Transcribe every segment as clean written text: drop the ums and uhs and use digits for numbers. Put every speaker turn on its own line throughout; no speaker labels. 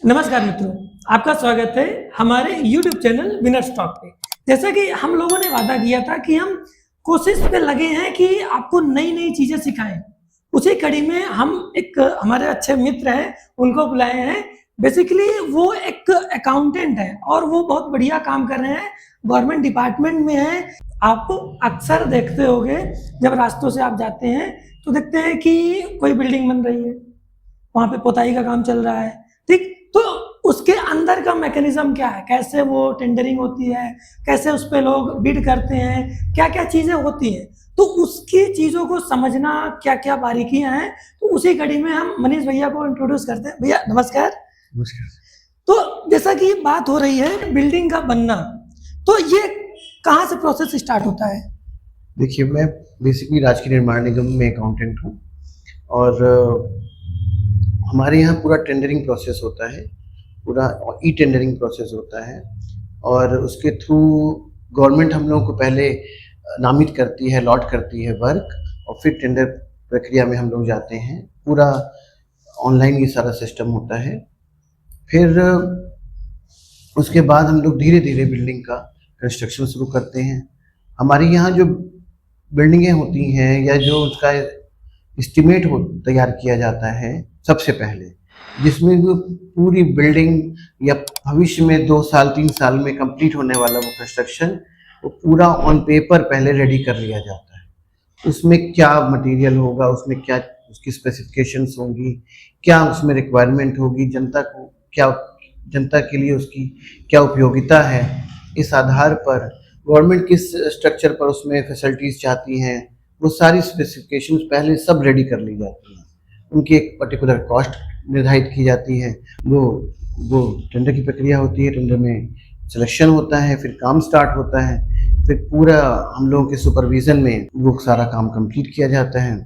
नमस्कार मित्रों, आपका स्वागत है हमारे YouTube चैनल विनर्स टॉक पे। जैसा कि हम लोगों ने वादा किया था कि हम कोशिश पे लगे हैं कि आपको नई-नई चीज़ें सिखाएँ। उसी कड़ी में हम एक हमारे अच्छे मित्र हैं, उनको बुलाए हैं। बेसिकली वो एक अकाउंटेंट हैं और वो बहुत बढ़िया काम कर रहे हैं, गवर्नमेंट डिपार्टमेंट में हैं। आप अक्सर देखते होंगे जब रास्तों से आप जाते हैं, तो देखते हैं कि कोई बिल्डिंग बन रही है, वहाँ पे पुताई का काम चल रहा है, ठीक? तो उसके अंदर का मैकेनिज़्म क्या है? कैसे वो टेंडरिंग होती है? कैसे उस पे लोग बिड करते हैं? क्या-क्या चीज़ें होती हैं? तो उसकी चीज़ों को समझना, क्या-क्या बारीकियाँ हैं, तो उसी कड़ी में हम मनीष भैया को इंट्रोड्यूस करते हैं। भैया नमस्कार।
नमस्कार।
तो जैसा कि बात हो रही है बिल्डिंग का बनना, तो ये कहाँ से प्रोसेस स्टार्ट होता है?
देखिए, मैं बेसिकली राजकीय निर्माण निगम में अकाउंटेंट हूँ और हमारे यहाँ पूरा टेंडरिंग प्रोसेस होता है, पूरा ई टेंडरिंग प्रोसेस होता है और उसके थ्रू गवर्नमेंट हम लोगों को पहले नामित करती है, अलॉट करती है वर्क और फिर टेंडर प्रक्रिया में हम लोग जाते हैं। पूरा ऑनलाइन ये सारा सिस्टम होता है। फिर उसके बाद हम लोग धीरे-धीरे बिल्डिंग का कंस्ट्रक्शन शुरू करते हैं। हमारे यहाँ जो बिल्डिंगें होती हैं या जो उसका एस्टीमेट हो तैयार किया जाता है सबसे पहले, जिसमें वो पूरी बिल्डिंग या भविष्य में 2 साल 3 साल में कंप्लीट होने वाला वो कंस्ट्रक्शन, वो पूरा ऑन पेपर पहले रेडी कर लिया जाता है। उसमें क्या मटेरियल होगा, उसमें क्या उसकी स्पेसिफिकेशंस होंगी, क्या उसमें रिक्वायरमेंट होगी, जनता के लिए उसकी क्या उपयोगिता है। इस आधार पर गवर्नमेंट किस स्ट्रक्चर पर उसमें फैसिलिटीज़ चाहती हैं, वो सारी स्पेसिफिकेशंस पहले सब रेडी कर ली जाती हैं। उनकी एक पर्टिकुलर कॉस्ट निर्धारित की जाती है। वो टेंडर की प्रक्रिया होती है, टेंडर में सिलेक्शन होता है, फिर काम स्टार्ट होता है, फिर पूरा हम लोगों के सुपरविज़न में वो सारा काम कंप्लीट किया जाता है।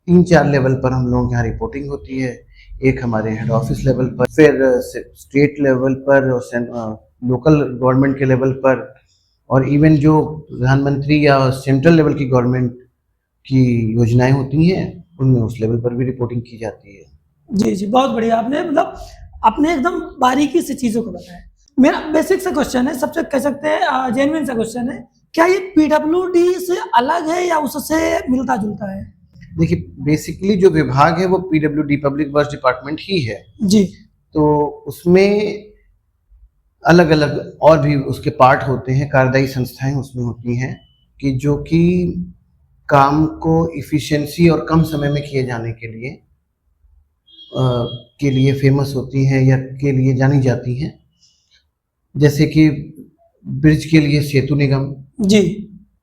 3-4 लेवल पर हम लोगों के यहाँ रिपोर्टिंग होती है। एक हमारे हेड ऑफिस लेवल पर, फिर स्टेट लेवल पर और लोकल गवर्नमेंट के लेवल पर, और इवन जो प्रधानमंत्री या सेंट्रल लेवल की गवर्नमेंट की योजनाएं होती हैं उनमें उस लेवल पर भी रिपोर्टिंग की जाती है।
जी, जी, बहुत बढ़िया। आपने एकदम बारीकी से चीज़ों को बताया। मेरा बेसिक सा क्वेश्चन है, सबसे कह सकते हैं जेन्युइन सा क्वेश्चन है, क्या ये पीडब्ल्यूडी से अलग है या उससे मिलता-जुलता है?
देखिए, बेसिकली जो विभाग है वो पीडब्ल्यूडी, पब्लिक वर्क्स डिपार्टमेंट ही है।
जी।
तो उसमें अलग-अलग और भी उसके पार्ट होते हैं, कार्यदायी संस्थाएं उसमें होती हैं कि जो कि काम को इफ़िशिएंसी और कम समय में किए जाने के लिए फेमस होती हैं या के लिए जानी जाती हैं। जैसे कि ब्रिज के लिए सेतु निगम
जी।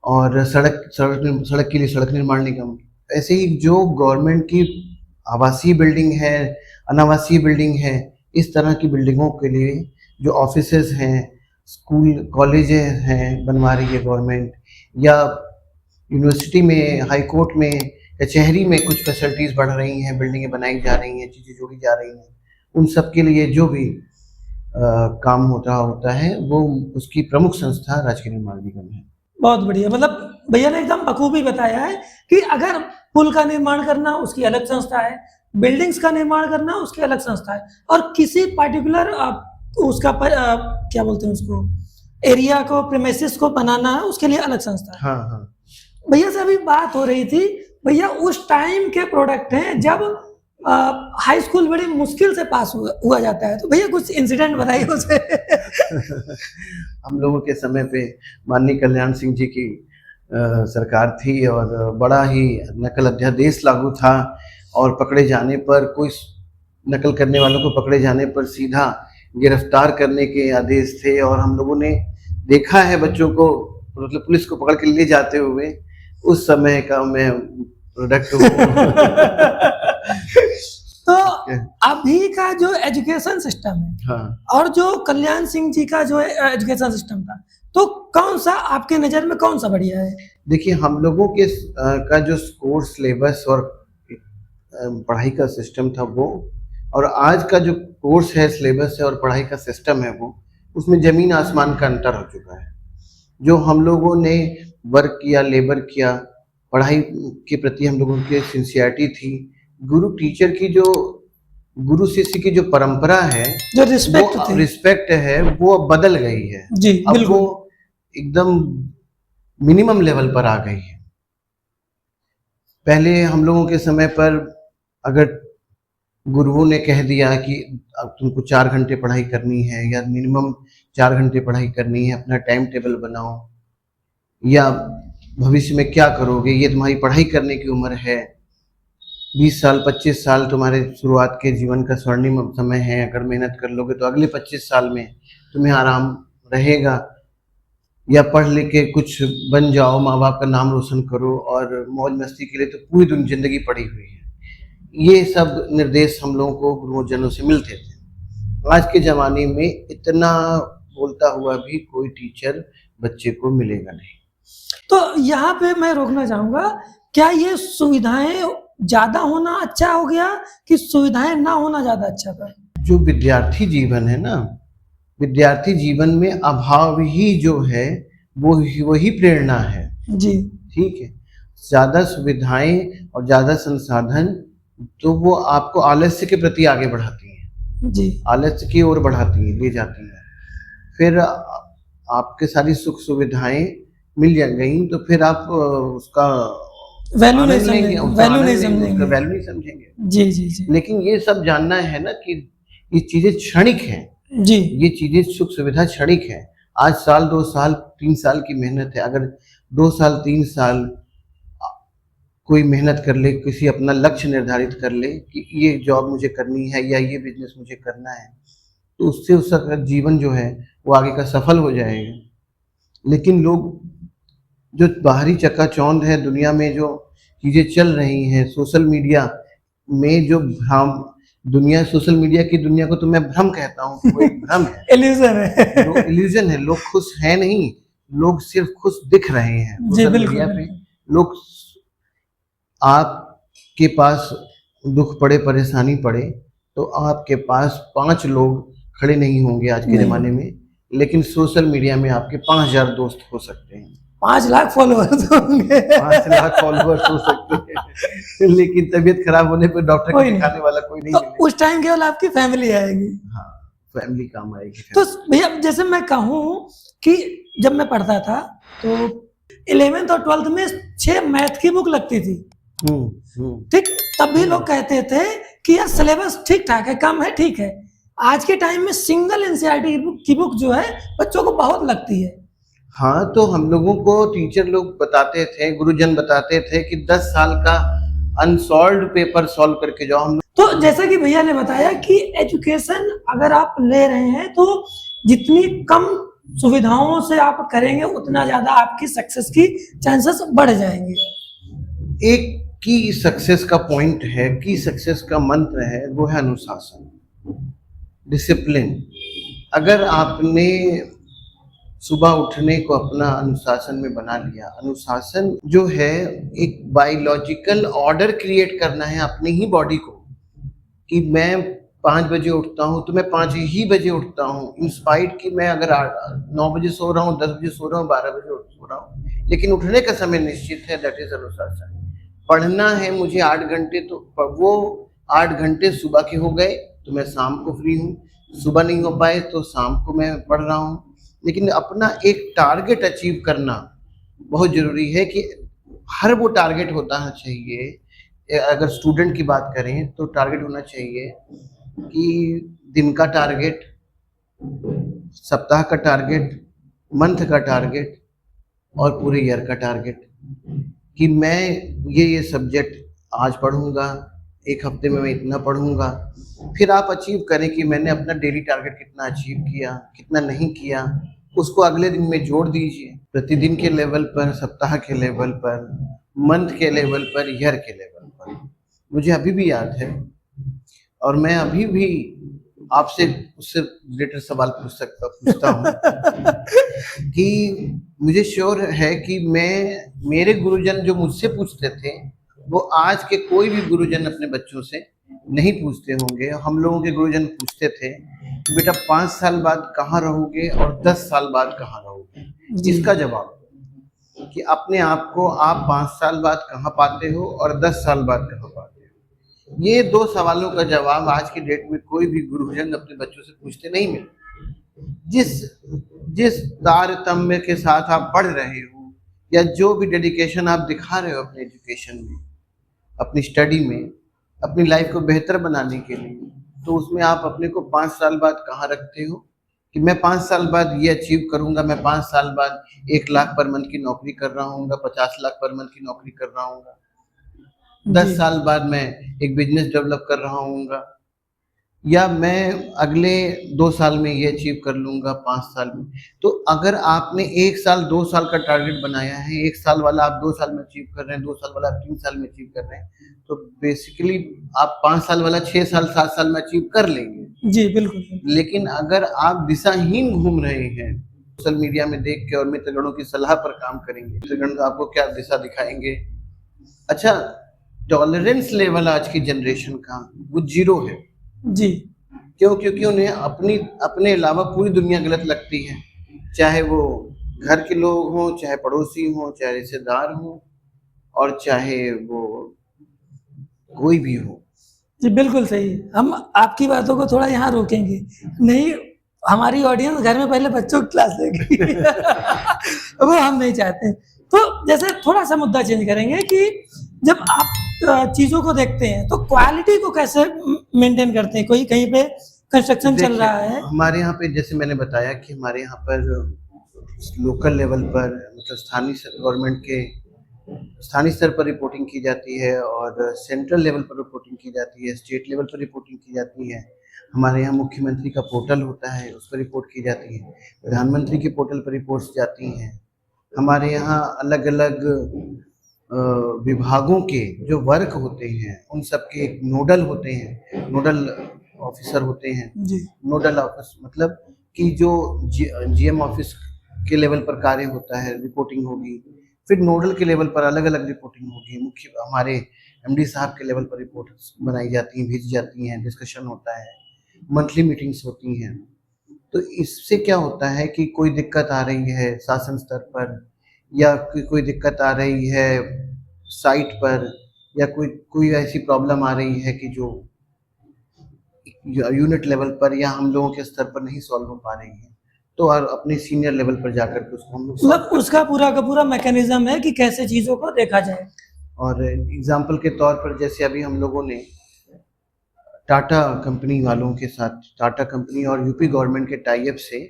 और सड़क के लिए सड़क निर्माण निगम। ऐसे ही जो गवर्नमेंट की आवासीय बिल्डिंग है, अनावासीय बिल्डिंग है, इस तरह की बिल्डिंगों के लिए जो ऑफिसेज हैं, स्कूल कॉलेजेस हैं बनवा रही है गवर्नमेंट, या यूनिवर्सिटी में, हाई कोर्ट में, कचहरी में कुछ फैसिलिटीज़ बढ़ रही हैं, बिल्डिंगें बनाई जा रही हैं, चीज़ें जोड़ी जा रही हैं, उन सब के लिए जो भी काम होता है वो उसकी प्रमुख संस्था राजकीय निर्माण निगम है।
बहुत बढ़िया। भैया ने एकदम बखूबी बताया है कि अगर पुल का निर्माण करना उसकी अलग संस्था है, बिल्डिंग्स का निर्माण करना उसकी अलग संस्था है, और किसी पर्टिकुलर क्या बोलते हैं उसको, एरिया को, प्रीमाइसेस को बनाना है, उसके लिए अलग संस्था है।
हाँ, हाँ।
भैया से अभी बात हो रही थी, भैया उस टाइम के प्रोडक्ट हैं जब हाई स्कूल बड़ी मुश्किल से पास हुआ जाता है, तो भैया कुछ इंसिडेंट बताइए उसे।
हम लोगों के समय पे माननीय कल्याण सिंह जी की सरकार थी और बड़ा ही नकल अध्यादेश लागू था, और पकड़े जाने पर, कोई नकल करने वालों को पकड़े जाने पर सीधा गिरफ्तार करने के आदेश थे। और हम लोगों ने देखा है बच्चों को, मतलब पुलिस को पकड़ के ले जाते हुए। उस समय का मैं प्रोडक्ट हूँ।
तो अभी का जो एजुकेशन सिस्टम है,
हाँ,
और जो कल्याण सिंह जी का जो एजुकेशन सिस्टम था, तो कौन सा आपके नज़र में कौन सा बढ़िया है?
देखिए, हम लोगों के का जो कोर्स सिलेबस और पढ़ाई का सिस्टम था वो, और आज का जो कोर्स है, सिलेबस है और पढ़ाई का सिस्टम है वो, उसमें ज़मीन आसमान का अंतर हो चुका है। जो हम लोगों ने वर्क किया, लेबर किया, पढ़ाई के प्रति हम लोगों की सिंसियरिटी थी, गुरु टीचर की जो गुरु शिष्य की जो परंपरा है,
जो रिस्पेक्ट
वो
थी।
रिस्पेक्ट है, वो अब बदल गई है।
जी
अब
बिल्कुल।
वो एकदम मिनिमम लेवल पर आ गई है। पहले हम लोगों के समय पर अगर गुरुओं ने कह दिया कि अब तुमको 4 घंटे पढ़ाई करनी है या मिनिमम 4 घंटे पढ़ाई करनी है, अपना टाइम टेबल बनाओ, या भविष्य में क्या करोगे, ये तुम्हारी पढ़ाई करने की उम्र है, 20 साल 25 साल तुम्हारे शुरुआत के जीवन का स्वर्णिम समय है, अगर मेहनत कर लोगे तो अगले 25 साल में तुम्हें आराम रहेगा, या पढ़ लिख के कुछ बन जाओ, माँ बाप का नाम रोशन करो, और मौज मस्ती के लिए तो पूरी जिंदगी पड़ी हुई है। ये सब निर्देश हम लोगों को गुरुजनों से मिलते थे। आज के ज़माने में इतना बोलता हुआ भी कोई टीचर बच्चे को मिलेगा नहीं।
तो यहाँ पे मैं रोकना चाहूंगा, क्या ये सुविधाएं ज्यादा होना अच्छा हो गया कि सुविधाएं ना होना ज्यादा अच्छा था?
जो विद्यार्थी जीवन है ना, विद्यार्थी जीवन में अभाव ही जो है वही प्रेरणा है।
जी
ठीक है, ज्यादा सुविधाएं और ज्यादा संसाधन तो वो आपको आलस्य के प्रति आगे बढ़ाती हैं,
जी
आलस्य की ओर बढ़ाती हैं, ले जाती हैं। फिर आपके सारी सुख सुविधाएं मिल गई तो फिर आप उसका
वैल्यू नहीं
आनंद लेंगे,
समझेंगे,
उसका
वैल्यू
आनंद
नहीं
लेंगे, उसका
समझेंगे।
वैल्यू नहीं समझेंगे।
जी जी जी
लेकिन ये सब जानना है ना कि ये चीजें क्षणिक हैं,
जी
ये चीजें सुख सुविधा क्षणिक है। आज साल 2 साल 3 साल की मेहनत है, अगर 2 साल 3 साल कोई मेहनत कर ले, किसी अपना लक्ष्य निर्धारित कर ले कि ये जॉब मुझे करनी है या ये बिजनेस मुझे करना है, तो उससे उसका जीवन जो है वो आगे का सफल हो जाएगा। लेकिन लोग जो बाहरी चकाचौंध है, दुनिया में जो चीजें चल रही हैं, सोशल मीडिया में जो भ्रम, दुनिया सोशल मीडिया की दुनिया को तो मैं भ्रम कहता हूँ, वो एक भ्रम है,
इल्यूजन है।
लोग इल्यूजन है, लोग खुश हैं नहीं, लोग सिर्फ खुश दिख रहे हैं
जी
सोशल
बिल्कुल
मीडिया पे।
बिल्कुल।
लोग आपके पास दुख पड़े, परेशानी पड़े, तो आपके पास 5 लोग खड़े नहीं होंगे आज के
नहीं।
ज़माने में, लेकिन सोशल मीडिया में आपके 5,000 दोस्त हो सकते हैं,
5 लाख फॉलोअर्स होंगे।
5 लाख फॉलोअर्स हो सकते हैं, लेकिन तबीयत खराब होने पर डॉक्टर
कोई
को
नहीं।
दिखाने वाला कोई नहीं
तो
मिलेगा।
उस टाइम केवल आपकी फैमिली आएगी।
हाँ, फैमिली काम आएगी।
तो भैया जैसे मैं कहूँ कि जब मैं पढ़ता था तो 11th और 12th में 6 मैथ की बुक लगती थी, ठीक, तब भी लोग कहते थे कि यार सिलेबस ठीक ठाक है, कम है, ठीक है। आज के टाइम में सिंगल एनसीईआरटी की बुक जो है बच्चों को बहुत लगती है।
हाँ, तो हम लोगों को टीचर लोग बताते थे, गुरुजन बताते थे कि 10 साल का अनसॉल्व्ड पेपर सॉल्व करके जाओ। हम
तो जैसा कि भैया ने बताया कि एजुकेशन अगर आप ले रहे हैं तो जितनी कम सुविधाओं से आप करेंगे उतना ज्यादा आपकी सक्सेस की चांसेस बढ़ जाएंगे।
एक की सक्सेस का पॉइंट है, की सक्सेस का मंत्र है, वो है अनुशासन, डिसिप्लिन। अगर आपने सुबह उठने को अपना अनुशासन में बना लिया, अनुशासन जो है एक बायोलॉजिकल ऑर्डर क्रिएट करना है अपनी ही बॉडी को, कि मैं 5 बजे उठता हूँ तो मैं 5 ही बजे उठता हूँ, इंस्पाइट कि मैं अगर 9 बजे सो रहा हूँ, 10 बजे सो रहा हूँ, 12 बजे सो रहा हूँ, लेकिन उठने का समय निश्चित है, दैट इज अनुशासन। पढ़ना है मुझे 8 घंटे, तो वो 8 घंटे सुबह के हो गए तो मैं शाम को फ्री हूँ, सुबह नहीं हो पाए तो शाम को मैं पढ़ रहा हूँ। लेकिन अपना एक टारगेट अचीव करना बहुत जरूरी है, कि हर वो टारगेट होता है चाहिए। अगर स्टूडेंट की बात करें तो टारगेट होना चाहिए कि दिन का टारगेट, सप्ताह का टारगेट, मंथ का टारगेट और पूरे ईयर का टारगेट, कि मैं ये सब्जेक्ट आज पढ़ूंगा, एक हफ्ते में मैं इतना पढ़ूंगा। फिर आप अचीव करें कि मैंने अपना डेली टारगेट कितना अचीव किया, कितना नहीं किया, उसको अगले दिन में जोड़ दीजिए, प्रतिदिन के लेवल पर, सप्ताह के लेवल पर, मंथ के लेवल पर, ईयर के लेवल पर। मुझे अभी भी याद है, और मैं अभी भी आपसे उससे रिलेटेड सवाल पूछता हूँ कि मुझे श्योर है कि मेरे गुरुजन जो मुझसे पूछते थे वो आज के कोई भी गुरुजन अपने बच्चों से नहीं पूछते होंगे। हम लोगों के गुरुजन पूछते थे कि बेटा 5 साल बाद कहाँ रहोगे और 10 साल बाद कहाँ रहोगे। इसका जवाब कि अपने आप को आप 5 साल बाद कहाँ पाते हो और 10 साल बाद कहाँ पाते हो। ये दो सवालों का जवाब आज की डेट में कोई भी गुरुजन अपने बच्चों से पूछते नहीं मिलते। जिस जिस तारतम्य के साथ आप पढ़ रहे हो या जो भी डेडिकेशन आप दिखा रहे हो अपने एजुकेशन में, अपनी स्टडी में, अपनी लाइफ को बेहतर बनाने के लिए, तो उसमें आप अपने को 5 साल बाद कहाँ रखते हो कि मैं 5 साल बाद ये अचीव करूंगा, मैं 5 साल बाद 1 लाख पर मंथ की नौकरी कर रहा हूँ, 50 लाख पर मंथ की नौकरी कर रहा हूँ, 10 साल बाद मैं एक बिजनेस डेवलप कर रहा हूँ, या मैं अगले 2 साल में ये अचीव कर लूंगा, 5 साल में। तो अगर आपने 1 साल 2 साल का टारगेट बनाया है, 1 साल वाला आप 2 साल में अचीव कर रहे हैं, 2 साल वाला आप 3 साल में अचीव कर रहे हैं, तो बेसिकली आप 5 साल वाला 6 साल 7 साल में अचीव कर लेंगे।
जी बिल्कुल।
लेकिन अगर आप दिशाहीन घूम रहे हैं, सोशल मीडिया में देख के और मित्रगणों की सलाह पर काम करेंगे, मित्रगण आपको क्या दिशा दिखाएंगे? अच्छा, टॉलरेंस लेवल आज की जनरेशन का वो 0 है।
जी
क्यों? क्योंकि उन्हें अपने अलावा पूरी दुनिया गलत लगती है, चाहे वो घर के लोग हों, चाहे पड़ोसी हों, चाहे रिश्तेदार हों, और चाहे वो कोई भी हो।
जी बिल्कुल सही। हम आपकी बातों को थोड़ा यहाँ रोकेंगे, नहीं हमारी ऑडियंस घर में पहले बच्चों की क्लास लेगी वो हम नहीं चाहते। तो जैसे थोड़ा सा मुद्दा चेंज करेंगे कि जब आप चीजों को देखते हैं तो क्वालिटी को कैसे मेंटेन करते हैं? कोई कहीं पे कंस्ट्रक्शन चल रहा है,
हमारे यहाँ पे जैसे मैंने बताया कि हमारे यहाँ पर लोकल लेवल पर, मतलब गवर्नमेंट के स्थानीय स्तर पर रिपोर्टिंग की जाती है, और सेंट्रल लेवल पर रिपोर्टिंग की जाती है, स्टेट लेवल पर रिपोर्टिंग की जाती है। हमारे यहाँ मुख्यमंत्री का पोर्टल होता है, उस पर रिपोर्ट की जाती है, प्रधानमंत्री के पोर्टल पर रिपोर्ट्स जाती हैं। हमारे यहाँ अलग अलग विभागों के जो वर्क होते हैं उन सब के नोडल होते हैं, नोडल ऑफिसर होते हैं।
जी
नोडल ऑफिस मतलब कि जो जीएम ऑफिस के लेवल पर कार्य होता है, रिपोर्टिंग होगी, फिर नोडल के लेवल पर अलग अलग रिपोर्टिंग होगी, मुख्य हमारे एमडी साहब के लेवल पर रिपोर्ट बनाई जाती हैं, भेजी जाती हैं, डिस्कशन होता है, मंथली मीटिंग्स होती हैं। तो इससे क्या होता है कि कोई दिक्कत आ रही है शासन स्तर पर, या कोई दिक्कत आ रही है साइट पर, या कोई ऐसी प्रॉब्लम आ रही है कि जो यूनिट लेवल पर या हम लोगों के स्तर पर नहीं सॉल्व हो पा रही है, तो और अपने सीनियर लेवल पर जाकर के उसको हम लोग
मतलब उसका पूरा का पूरा मैकेनिज्म है कि कैसे चीजों को देखा जाए।
और एग्जाम्पल के तौर पर जैसे अभी हम लोगों ने टाटा कंपनी वालों के साथ, टाटा कंपनी और यूपी गवर्नमेंट के टाई अप से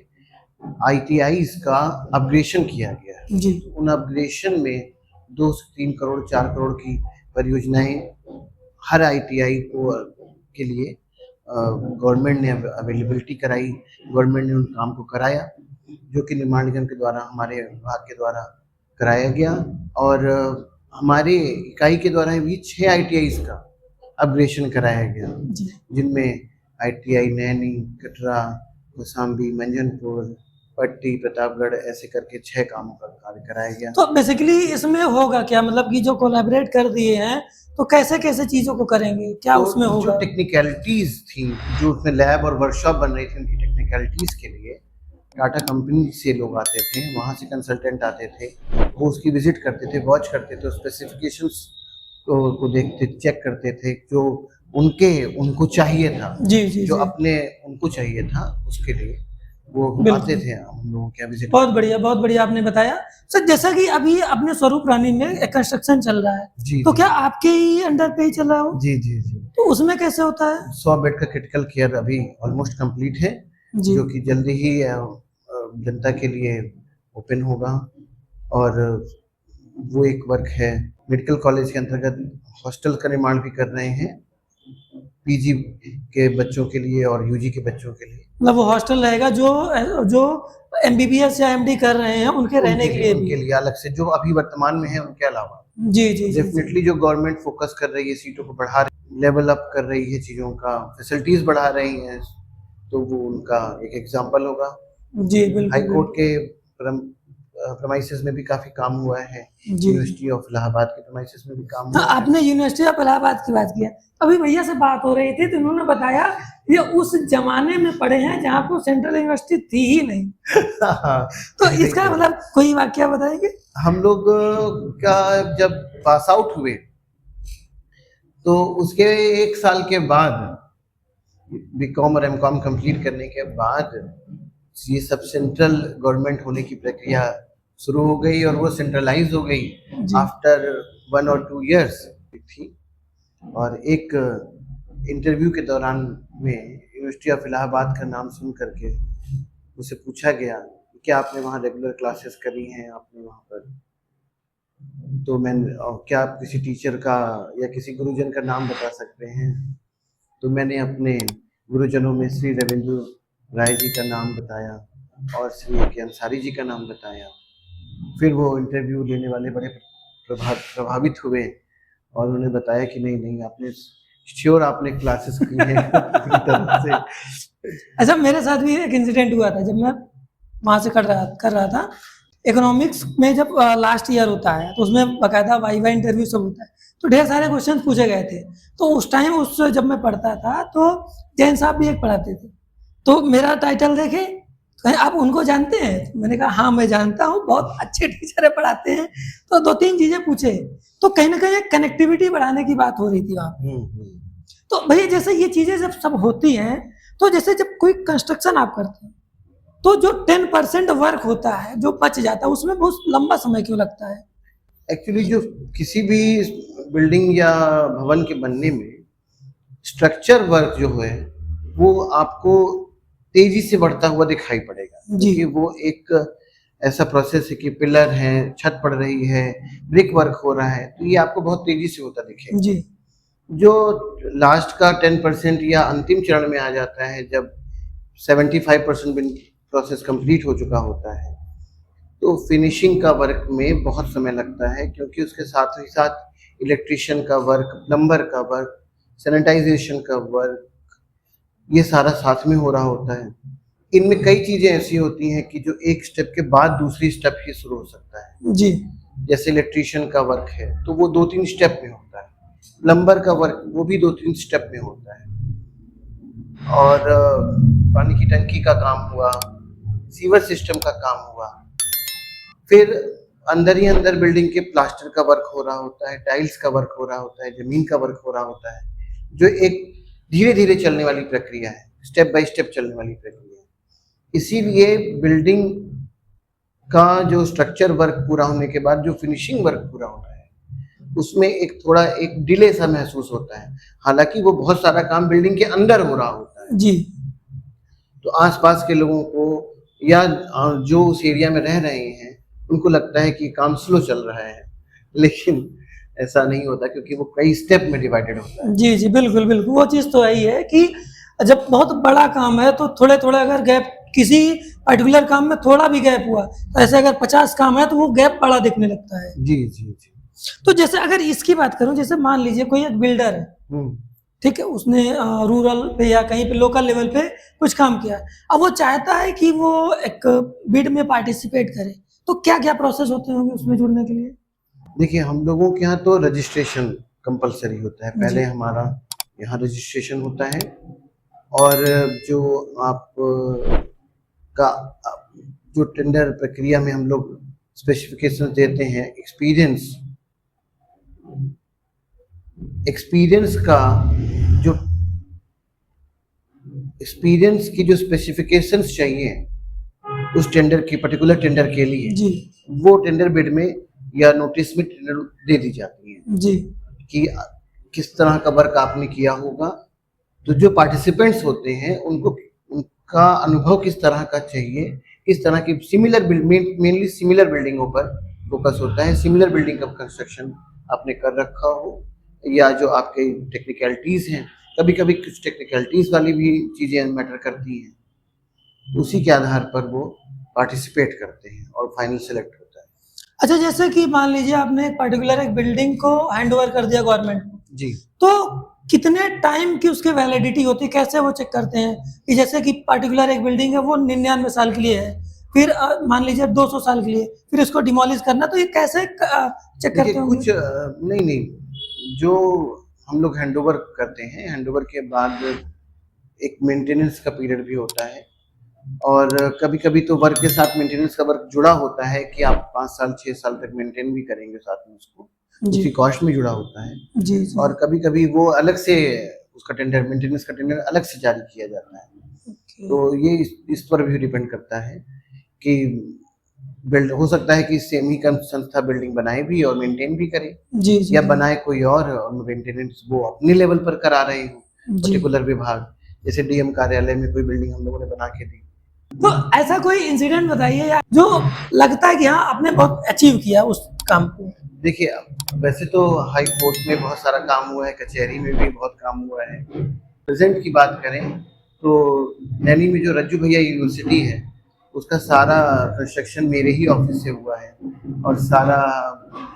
ITIs का अपग्रेडेशन किया गया है।
जी
उन अपग्रेडेशन में 2 से 3 करोड़ 4 करोड़ की परियोजनाएं हर ITI को के लिए गवर्नमेंट ने अवेलेबिलिटी कराई, गवर्नमेंट ने उन काम को कराया, जो कि निर्माण निगम के द्वारा, हमारे विभाग के द्वारा कराया गया। और हमारे इकाई के द्वारा भी 6 ITIs का अपग्रेडेशन कराया गया, जिनमें ITI नैनी, कटरा, कौशाम्बी, मंझनपुर, पट्टी, प्रतापगढ़, ऐसे करके 6 कामों का कार्य कराया गया।
तो बेसिकली इसमें होगा क्या, मतलब कि जो कोलैबोरेट कर दिए हैं तो कैसे कैसे चीजों को करेंगे, क्या
तो
उसमें होगा?
जो टेक्निकलिटीज थी, जो उसमें लैब और वर्कशॉप बन रही थी, उनकी टेक्निकलिटीज के लिए टाटा कंपनी से लोग आते थे, वहाँ से कंसल्टेंट आते थे, वो उसकी विजिट करते थे, वॉच करते थे, स्पेसिफिकेशंस को देखते, चेक करते थे, जो उनको चाहिए था, जो अपने उनको चाहिए था, उसके लिए वो आते थे हम लोगों के विजिट।
बहुत बढ़िया आपने बताया सर। जैसा कि अभी अपने स्वरूप रानी में एक कंस्ट्रक्शन चल रहा है, तो क्या आपके ही अंडर पे ही चल रहा हो?
जी,
तो उसमें कैसे होता है?
100 बेड का क्रिटिकल केयर अभी ऑलमोस्ट कंप्लीट है, जो कि जल्दी ही जनता के लिए ओपन होगा। और वो एक वर्क है। मेडिकल कॉलेज के अंतर्गत हॉस्टल का निर्माण भी कर रहे हैं, पीजी के बच्चों के लिए और यूजी के बच्चों के लिए।
मतलब वो हॉस्टल रहेगा जो MBBS या MD कर रहे हैं उनके रहने के लिए
अलग से, जो अभी वर्तमान में है उनके अलावा।
जी
डेफिनेटली जो गवर्नमेंट फोकस कर रही है, सीटों को बढ़ा रही है, लेवल अप कर रही है, चीज़ों का फैसिलिटीज बढ़ा रही है, तो वो उनका एक एग्जाम्पल होगा।
जी बिल्कुल।
हाई कोर्ट के प्रमाइसेस में भी काफी काम हुआ है, यूनिवर्सिटी ऑफ इलाहाबाद के प्रमाइसेस में भी काम हुआ है।
आपने यूनिवर्सिटी ऑफ इलाहाबाद की बात किया, अभी भैया से बात हो रही थी तो उन्होंने बताया ये उस जमाने में पढ़े हैं जहाँ पर सेंट्रल यूनिवर्सिटी थी ही नहीं तो इसका मतलब कोई वाकया बताएंगे?
हम लोग का जब पास आउट हुए तो उसके 1 साल के बाद बीकॉम और एमकॉम कंप्लीट करने के बाद ये सब सेंट्रल गवर्नमेंट होने की प्रक्रिया शुरू हो गई और वो सेंट्रलाइज हो गई
जी।
आफ्टर 1 और 2 years थी। और एक इंटरव्यू के दौरान में यूनिवर्सिटी ऑफ इलाहाबाद का नाम सुन करके मुझसे पूछा गया क्या आपने वहाँ रेगुलर क्लासेस करी हैं आपने वहाँ पर, तो मैंने क्या आप किसी टीचर का या किसी गुरुजन का नाम बता सकते हैं, तो मैंने अपने गुरुजनों में श्री रविंद्र राय जी का नाम बताया और श्री के अंसारी जी का नाम बताया। फिर वो इंटरव्यू लेने वाले बड़े प्रभावित हुए और उन्होंने बताया कि नहीं नहीं आपने श्योर आपने क्लासेस की हैं पूरी तरह से।
अच्छा, मेरे साथ भी एक इंसिडेंट हुआ था जब मैं वहाँ से कर रहा था इकोनॉमिक्स में। जब लास्ट ईयर होता है तो उसमें बाकायदा वाइवा इंटरव्यू सब होता है, तो ढेर सारे क्वेश्चन पूछे गए थे। तो उस टाइम जब मैं पढ़ता था तो जैन साहब भी एक पढ़ाते थे, तो मेरा टाइटल देखे कहीं आप उनको जानते हैं? मैंने कहा हाँ मैं जानता हूँ, बहुत अच्छे टीचर है, पढ़ाते हैं। तो 2-3 चीजें पूछे, तो कहीं ना कहीं कनेक्टिविटी बढ़ाने की बात हो रही थी वहाँ। तो भैया जैसे ये चीजें जब सब होती हैं, तो जैसे जब कोई कंस्ट्रक्शन आप करते हैं तो जो 10% वर्क होता है जो बच जाता है उसमें बहुत लंबा समय क्यों लगता है?
एक्चुअली जो किसी भी बिल्डिंग या भवन के बनने में स्ट्रक्चर वर्क जो है वो आपको तेजी से बढ़ता हुआ दिखाई पड़ेगा, क्योंकि वो एक ऐसा प्रोसेस है कि पिलर है, छत पड़ रही है, ब्रिक वर्क हो रहा है, तो ये आपको बहुत तेजी से होता दिखेगा
जी।
जो लास्ट का 10% या अंतिम चरण में आ जाता है, जब 75% प्रोसेस कंप्लीट हो चुका होता है, तो फिनिशिंग का वर्क में बहुत समय लगता है, क्योंकि उसके साथ ही साथ इलेक्ट्रिशियन का वर्क, प्लम्बर का वर्क, सैनिटाइजेशन का वर्क, ये सारा साथ में हो रहा होता है। इनमें कई चीजें ऐसी होती हैं कि जो एक स्टेप के बाद दूसरी स्टेप ही शुरू हो सकता है।
जी।
जैसे इलेक्ट्रिशियन का वर्क है तो वो 2-3 स्टेप में होता है, प्लम्बर का वर्क वो भी 2-3 स्टेप में होता है, और पानी की टंकी का काम हुआ, सीवर सिस्टम का काम हुआ, फिर अंदर ही अंदर बिल्डिंग के प्लास्टर का वर्क हो रहा होता है, टाइल्स का वर्क हो रहा होता है, जमीन का वर्क हो रहा होता है, जो एक धीरे धीरे चलने वाली प्रक्रिया है, स्टेप बाय स्टेप चलने वाली प्रक्रिया है। इसीलिए बिल्डिंग का जो स्ट्रक्चर वर्क पूरा होने के बाद जो फिनिशिंग वर्क पूरा होना है उसमें एक डिले सा महसूस होता है, हालांकि वो बहुत सारा काम बिल्डिंग के अंदर हो रहा होता है।
जी।
तो आसपास के लोगों को या जो उस एरिया में रह रहे हैं उनको लगता है कि काम स्लो चल रहा है, लेकिन ऐसा नहीं होता, क्योंकि वो कई स्टेप में डिवाइडेड होता है।
जी जी बिल्कुल बिल्कुल, वो चीज़ तो यही है कि जब बहुत बड़ा काम है तो थोड़े थोड़े अगर गैप, किसी पर्टिकुलर काम में थोड़ा भी गैप हुआ तो ऐसे अगर 50 काम है तो वो गैप बड़ा दिखने लगता है।
जी जी जी।
तो जैसे अगर इसकी बात करूं, जैसे मान लीजिए कोई एक बिल्डर है, ठीक है, उसने रूरल पे या कहीं पे लोकल लेवल पे कुछ काम किया, अब वो चाहता है कि वो एक बिड में पार्टिसिपेट करे, तो क्या क्या प्रोसेस होते होंगे उसमें जुड़ने के लिए?
देखिए, हम लोगों के यहाँ तो रजिस्ट्रेशन कंपलसरी होता है, पहले हमारा यहाँ रजिस्ट्रेशन होता है, और जो आप का जो टेंडर प्रक्रिया में हम लोग स्पेसिफिकेशन देते हैं, एक्सपीरियंस की जो स्पेसिफिकेशंस चाहिए उस टेंडर की, पर्टिकुलर टेंडर के लिए
जी।
वो टेंडर बिड में या नोटिस में टेंडर दे दी जाती है
जी।
कि किस तरह का वर्क आपने किया होगा। तो जो पार्टिसिपेंट्स होते हैं उनका अनुभव किस तरह का चाहिए, किस तरह की सिमिलर मेनली सिमिलर बिल्डिंगों पर फोकस होता है, सिमिलर बिल्डिंग का कंस्ट्रक्शन आपने कर रखा हो, या जो आपके टेक्निकलिटीज हैं, कभी कभी कुछ टेक्निकलिटीज वाली भी चीजें मैटर करती हैं, उसी के आधार पर वो पार्टिसिपेट करते हैं और फाइनल सेलेक्ट होता है।
अच्छा, जैसे कि मान लीजिए आपने एक पर्टिकुलर एक बिल्डिंग को हैंड ओवर कर दिया गवर्नमेंट को,
जी,
तो कितने टाइम की उसकी वैलिडिटी होती है? कैसे वो चेक करते हैं कि जैसे कि पर्टिकुलर एक बिल्डिंग है वो 99 साल के लिए है, फिर मान लीजिए 200 साल के लिए, फिर इसको डिमोलिश करना, तो ये कैसे चेक करते हैं?
कुछ नहीं, जो हम लोग हैंडओवर करते हैं, हैंडओवर के बाद एक मेंटेनेंस का पीरियड भी होता है, और कभी कभी तो वर्क के साथ मेंटेनेंस का वर्क जुड़ा होता है कि आप 5 साल 6 साल तक मेंटेन भी करेंगे साथ में उसको,
जी
उसकी कॉस्ट में जुड़ा होता है।
जी जी।
और कभी कभी वो अलग से उसका टेंडर, मेंटेनेंस का टेंडर अलग से जारी किया जाता है।
ओके।
तो ये इस पर भी डिपेंड करता है कि बिल्ड हो सकता है कि सेम ही संस्था बिल्डिंग बनाए भी और मेंटेन भी करे,
जी जी
या
जी
बनाए कोई और मेंटेनेंस वो अपने लेवल पर करा रहे हो
जी।
पर्टिकुलर विभाग, जैसे डीएम कार्यालय में कोई बिल्डिंग हम लोगों ने बना के दी।
तो ऐसा कोई इंसिडेंट बताइए यार जो लगता है कि हाँ आपने बहुत अचीव किया उस काम को।
देखिए, वैसे तो हाई कोर्ट में बहुत सारा काम हुआ है, कचहरी में भी बहुत काम हुआ है। प्रेजेंट की बात करें तो नैनी में जो रज्जू भैया यूनिवर्सिटी है, उसका सारा कंस्ट्रक्शन मेरे ही ऑफिस से हुआ है, और सारा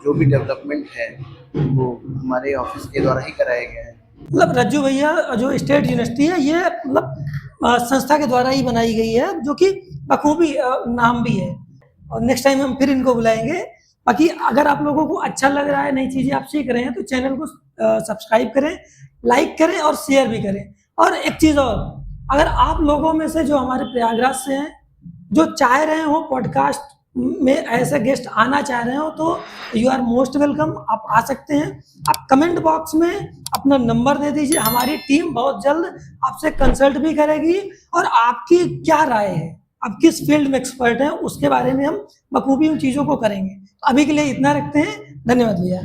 जो भी डेवलपमेंट है वो हमारे ऑफिस के द्वारा ही कराया गया है।
मतलब रज्जू भैया जो स्टेट यूनिवर्सिटी है ये मतलब संस्था के द्वारा ही बनाई गई है जो कि बखूबी नाम भी है। और नेक्स्ट टाइम हम फिर इनको बुलाएंगे। बाकी अगर आप लोगों को अच्छा लग रहा है, नई चीज़ें आप सीख रहे हैं तो चैनल को सब्सक्राइब करें, लाइक करें और शेयर भी करें। और एक चीज़ और, अगर आप लोगों में से जो हमारे प्रयागराज से हैं जो चाह रहे हो पॉडकास्ट में ऐसे गेस्ट आना चाह रहे हो तो यू आर मोस्ट वेलकम, आप आ सकते हैं। आप कमेंट बॉक्स में अपना नंबर दे दीजिए, हमारी टीम बहुत जल्द आपसे कंसल्ट भी करेगी और आपकी क्या राय है, आप किस फील्ड में एक्सपर्ट हैं उसके बारे में हम बखूबी उन चीज़ों को करेंगे। अभी के लिए इतना रखते हैं, धन्यवाद भैया।